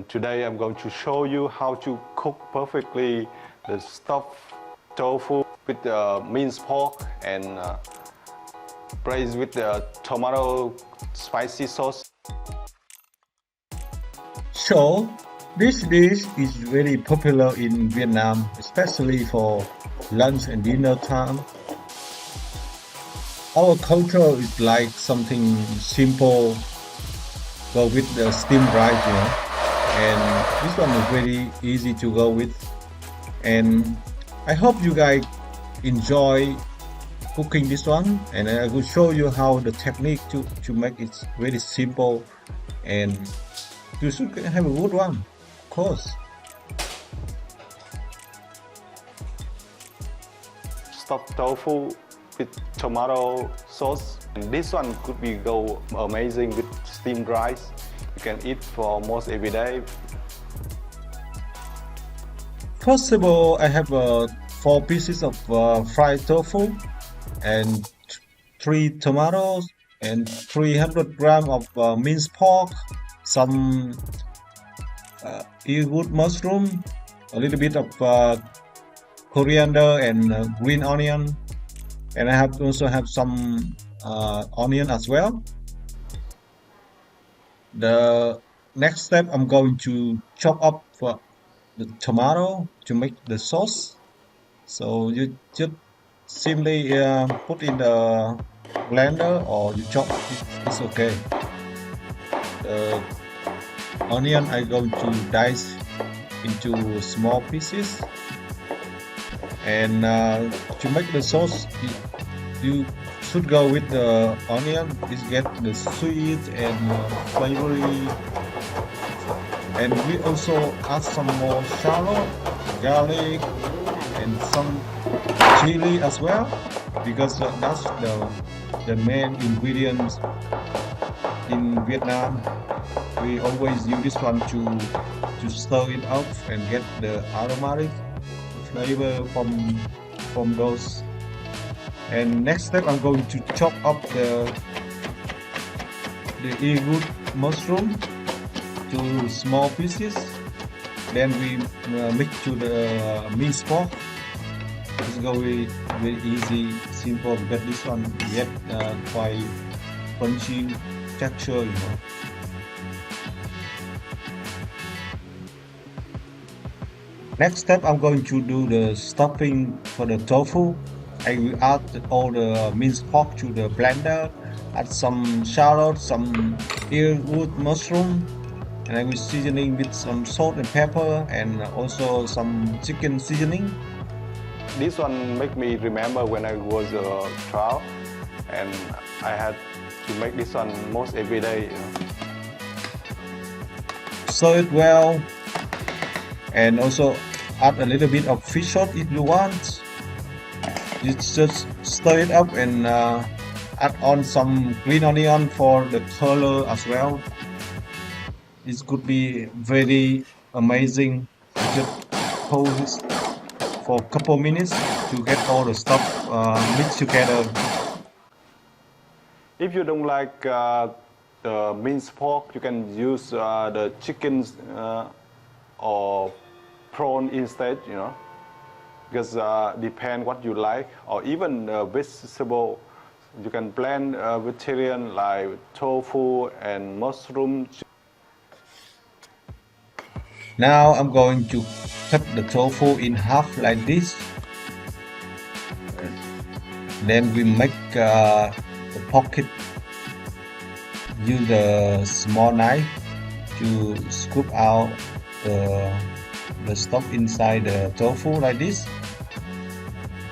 and today I'm going to show you how to cook perfectly the stuffed tofu with minced pork and braised with the tomato spicy sauce. So, this dish is very popular in Vietnam, especially for lunch and dinner time. Our culture is like something simple, go with the steamed rice, and this one is very easy to go with. And I hope you guys enjoy cooking this one, and I will show you how the technique to make it very simple, and you should have a good one, of course. Stuffed tofu with tomato sauce. And this one could be go amazing with steamed rice. You can eat for almost every day. First of all, I have 4 pieces of fried tofu and 3 tomatoes and 300 grams of minced pork, some earwood mushroom, a little bit of coriander and green onion, and I also have some onion as well. The next step, I'm going to chop up the tomato to make the sauce. So you just simply put in the blender or you chop it's okay. The onion I'm going to dice into small pieces, and to make the sauce you should go with the onion. It's get the sweet and flavory, and we also add some more shallot, garlic, and some chili as well, because that's the main ingredients in Vietnam. We always use this one to stir it up and get the aromatic flavor from those. And next step, I'm going to chop up the earwood mushroom to small pieces. Then we mix to the minced pork. It's going very easy, simple, because this one get quite crunchy texture, Next step, I'm going to do the stuffing for the tofu. I will add all the minced pork to the blender, add some shallot, some earwood mushroom, and I will seasoning with some salt and pepper, and also some chicken seasoning. This one make me remember when I was a child, and I had to make this one most every day. Stir it well, and also add a little bit of fish sauce if you want. You just stir it up and add on some green onion for the color as well. This could be very amazing. Just hold this for a couple minutes to get all the stuff mixed together. If you don't like the minced pork, you can use the chickens or prawn instead, because depend what you like, or even vegetable. You can blend vegetarian like tofu and mushroom. Now I'm going to cut the tofu in half like this. Then we make the pocket. Use the small knife to scoop out the stuff inside the tofu like this,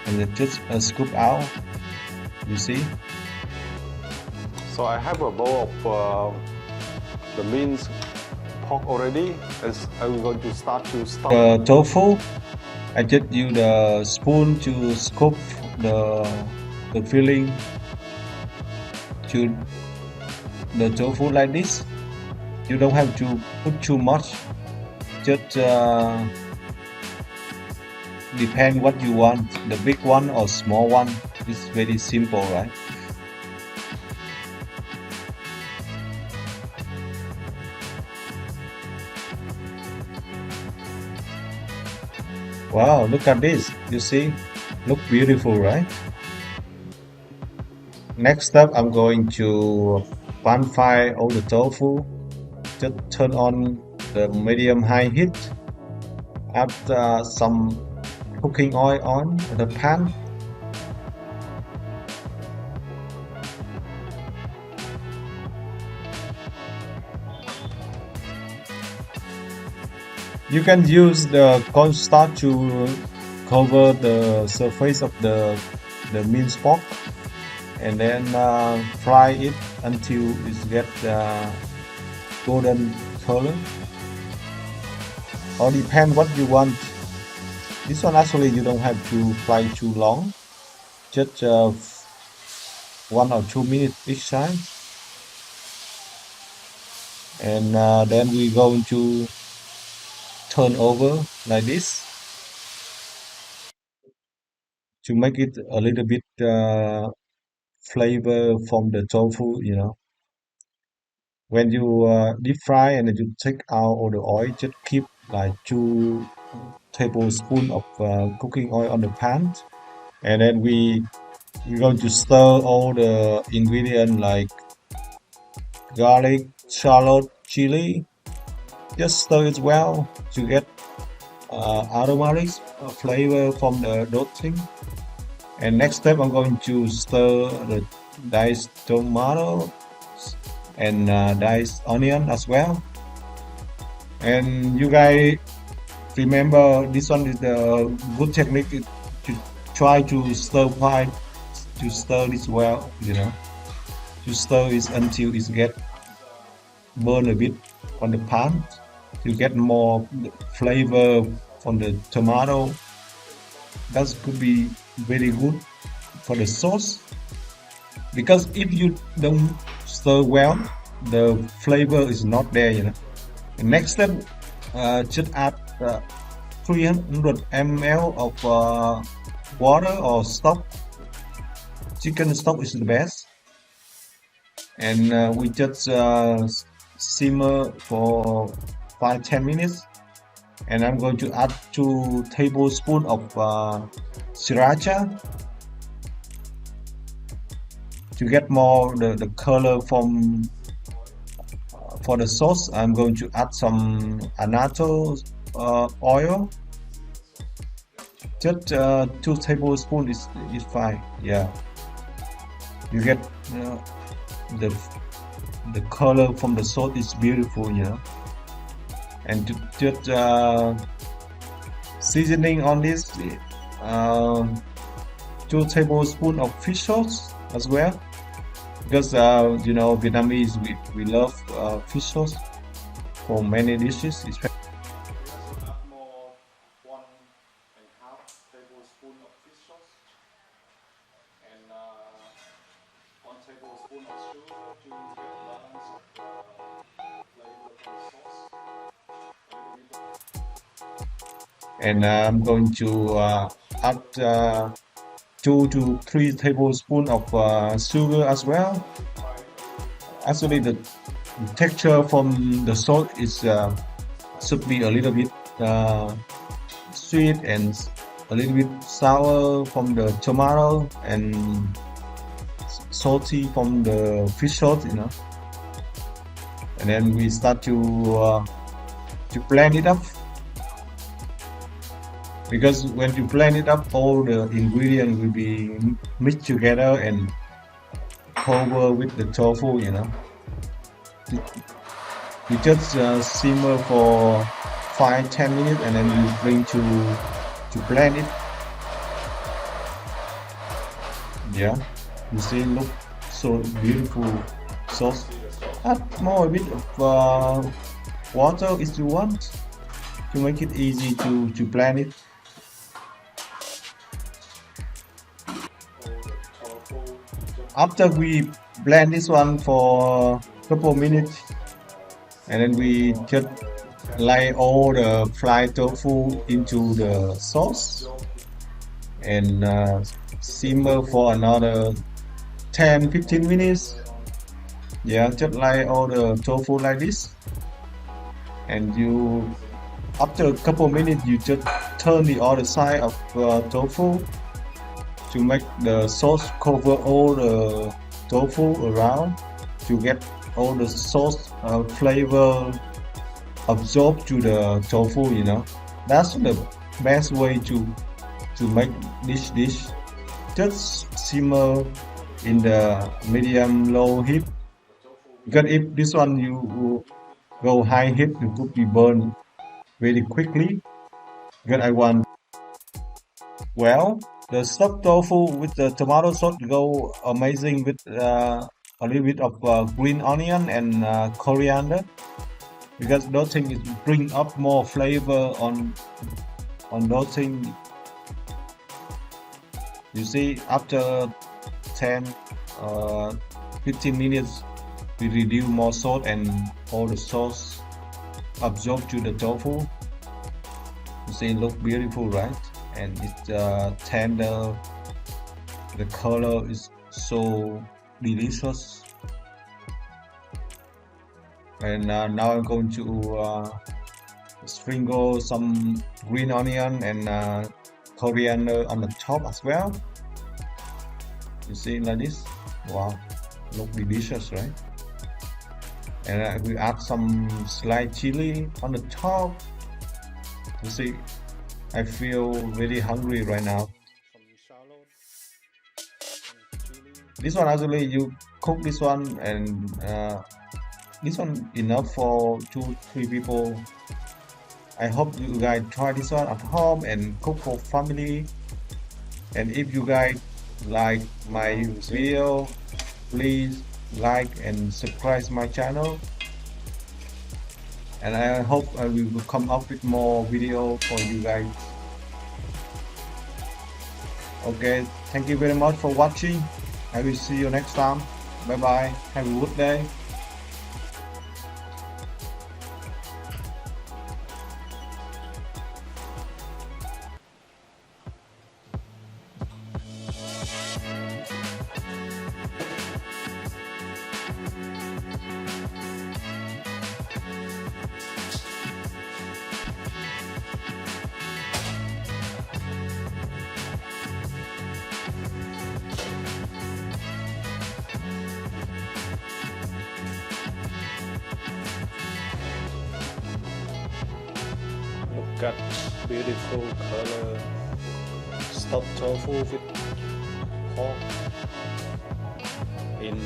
and it just scoop out. You see. So I have a bowl of the minced pork already. As I'm going to start to stuff the tofu. I just use the spoon to scoop the filling to the tofu like this. You don't have to put too much. Just depend what you want, the big one or small one. It's very simple, right? Wow, look at this. You see, look beautiful, right? Next up, I'm going to pan fry all the tofu. Just turn on the medium high heat. Add some cooking oil on the pan. You can use the cornstarch to cover the surface of the minced pork, and then fry it until it gets golden color. Or depend what you want. This one actually you don't have to fry too long, just 1 or 2 minutes each time, and then we going to turn over like this to make it a little bit flavor from the tofu. When you deep fry and then you take out all the oil, just keep like 2 tablespoons of cooking oil on the pan, and then we're going to stir all the ingredients like garlic, shallot, chili. Just stir it well to get aromatic flavor from the thing. And next step, I'm going to stir the diced tomato and diced onion as well. And you guys remember this one is the good technique to try to stir this well, to stir it until it get burn a bit on the pan to get more flavor from the tomato. That could be very good for the sauce, because if you don't stir well, the flavor is not there. The next step, just add 300 ml of water or stock. Chicken stock is the best, and we just simmer for 5-10 minutes. And I'm going to add 2 tablespoons of sriracha to get more the color from for the sauce. I'm going to add some annatto oil. Just 2 tablespoons is fine. Yeah, you get the the color from the sauce is beautiful. And just seasoning on this, 2 tablespoons of fish sauce as well, because Vietnamese we love fish sauce for many dishes. Just add more 1.5 tablespoon of fish sauce and 1 tablespoon of sugar to get balance of flavor from the sauce. And I'm going to add 2 to 3 tablespoons of sugar as well. Actually, the texture from the salt is should be a little bit sweet and a little bit sour from the tomato and salty from the fish sauce. And then we start to blend it up, because when you blend it up, all the ingredients will be mixed together and cover with the tofu. You just simmer for 5-10 minutes, and then you bring to blend it. Yeah, you see, look so beautiful sauce. Add more a bit of water if you want to make it easy to blend it. After we blend this one for a couple of minutes, and then we just lay all the fried tofu into the sauce and simmer for another 10-15 minutes. Yeah, just lay all the tofu like this, and you After a couple minutes, you just turn the other side of tofu to make the sauce cover all the tofu around to get all the sauce flavor absorb to the tofu. That's the best way to make this dish. Just simmer in the medium low heat, because if this one you go high heat, it could be burned very quickly. Because I want, well, the stuffed tofu with the tomato sauce go amazing with a little bit of green onion and coriander, because those things bring up more flavor on those things. You see, after 10 uh, 15 minutes, we reduce more salt and all the sauce absorb to the tofu. You see, it look beautiful, right? And it's tender. The color is so delicious. And now I'm going to sprinkle some green onion and coriander on the top as well. You see, like this. Wow, look delicious, right? And we add some sliced chili on the top. You see, I feel very hungry right now. This one actually you cook this one, and this one enough for 2-3 people. I hope you guys try this one at home and cook for family. And if you guys like my video, please like and subscribe my channel. And I hope I will come up with more video for you guys. Okay, thank you very much for watching. I will see you next time. Bye bye. Have a good day. Look at beautiful color, stuffed tofu with pork in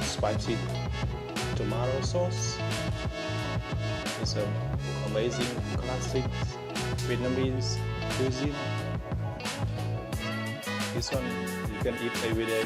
spicy tomato sauce. It's an amazing classic Vietnamese cuisine. This one you can eat every day.